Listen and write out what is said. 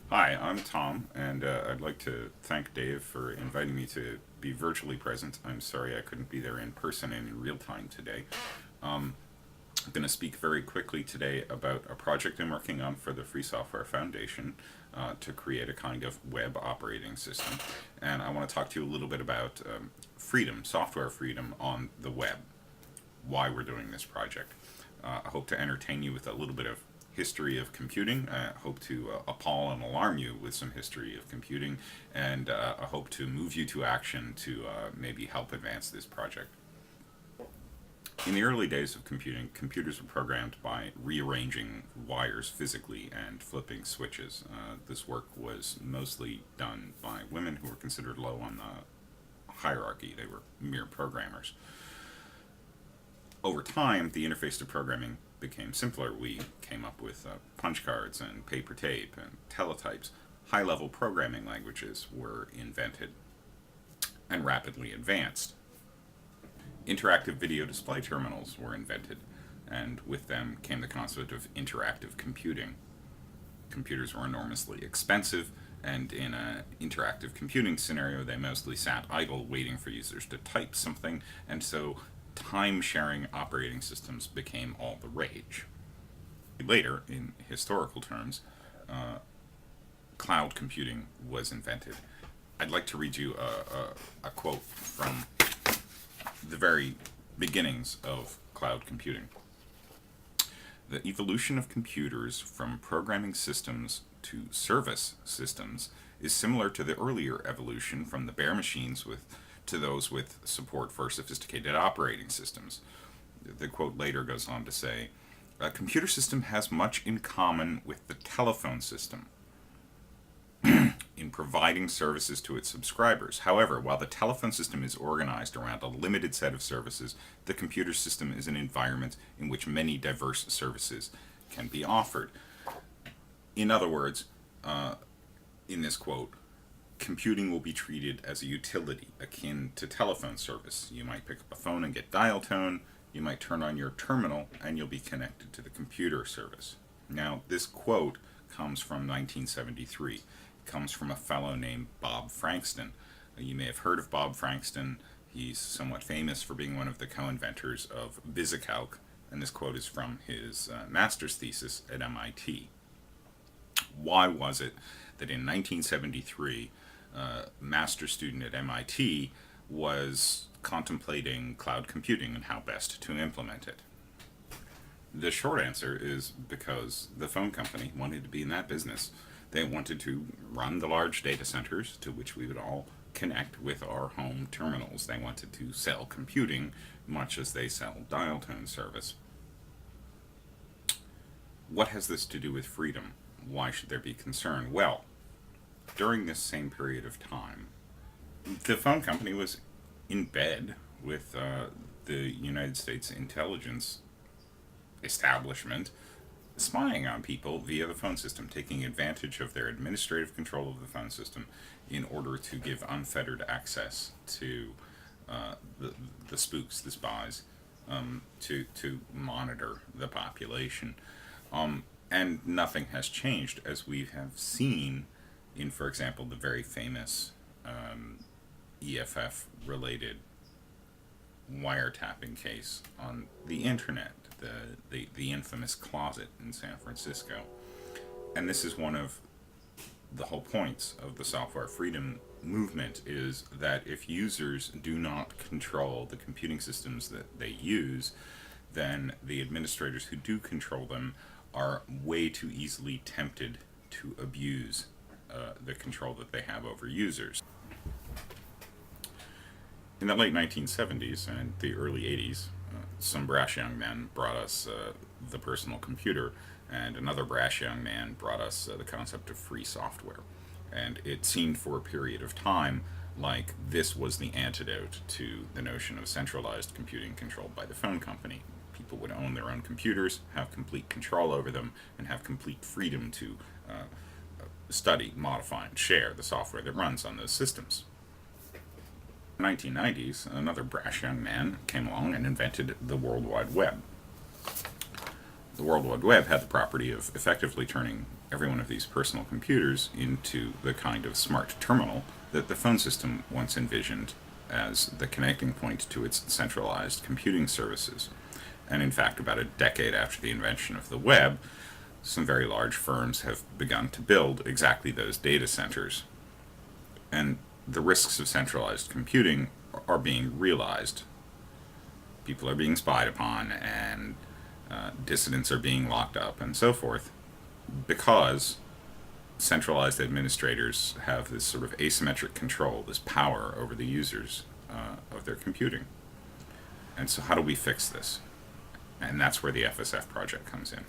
Hi, I'm Tom, and I'd like to thank Dave for inviting me to be virtually present. I'm sorry I couldn't be there in person and in real time today. I'm going to speak very quickly today about a project I'm working on for the Free Software Foundation to create a kind of web operating system. And I want to talk to you a little bit about freedom, software freedom on the web, why we're doing this project. I hope to entertain you with a little bit of history of computing. I hope to appall and alarm you with some history of computing, and I hope to move you to action to maybe help advance this project. In the early days of computing, computers were programmed by rearranging wires physically and flipping switches. This work was mostly done by women who were considered low on the hierarchy. They were mere programmers. Over time, the interface to programming became simpler. We came up with punch cards and paper tape and teletypes. High level programming languages were invented and rapidly advanced. Interactive video display terminals were invented, and with them came the concept of interactive computing. Computers were enormously expensive, and in an interactive computing scenario, they mostly sat idle waiting for users to type something, and so time-sharing operating systems became all the rage. Later, in historical terms, cloud computing was invented. I'd like to read you a quote from the very beginnings of cloud computing. The evolution of computers from programming systems to service systems is similar to the earlier evolution from the bare machines to those with support for sophisticated operating systems. The quote later goes on to say, a computer system has much in common with the telephone system in providing services to its subscribers. However, while the telephone system is organized around a limited set of services, the computer system is an environment in which many diverse services can be offered. In other words, in this quote, computing will be treated as a utility akin to telephone service. You might pick up a phone and get dial tone. You might turn on your terminal and you'll be connected to the computer service. Now, this quote comes from 1973. It comes from a fellow named Bob Frankston. You may have heard of Bob Frankston. He's somewhat famous for being one of the co-inventors of VisiCalc, and this quote is from his master's thesis at MIT. Why was it that in 1973, a master's student at MIT was contemplating cloud computing and how best to implement it? The short answer is because the phone company wanted to be in that business. They wanted to run the large data centers to which we would all connect with our home terminals. They wanted to sell computing much as they sell dial tone service. What has this to do with freedom? Why should there be concern? Well, during this same period of time, the phone company was in bed with the United States intelligence establishment spying on people via the phone system, taking advantage of their administrative control of the phone system in order to give unfettered access to the spooks, the spies, to monitor the population. And nothing has changed, as we have seen in, for example, the very famous EFF related wiretapping case on the internet, the infamous closet in San Francisco. And this is one of the whole points of the software freedom movement, is that if users do not control the computing systems that they use, then the administrators who do control them are way too easily tempted to abuse the control that they have over users. In the late 1970s and the early 80s, some brash young men brought us the personal computer, and another brash young man brought us the concept of free software. And it seemed for a period of time like this was the antidote to the notion of centralized computing controlled by the phone company. People would own their own computers, have complete control over them, and have complete freedom to study, modify, and share the software that runs on those systems. In the 1990s, another brash young man came along and invented the World Wide Web. the World Wide Web had the property of effectively turning every one of these personal computers into the kind of smart terminal that the phone system once envisioned as the connecting point to its centralized computing services. And in fact, about a decade after the invention of the web, some very large firms have begun to build exactly those data centers. And the risks of centralized computing are being realized. People are being spied upon, and dissidents are being locked up, and so forth, because centralized administrators have this sort of asymmetric control, this power over the users of their computing. And so, how do we fix this? And that's where the FSF project comes in.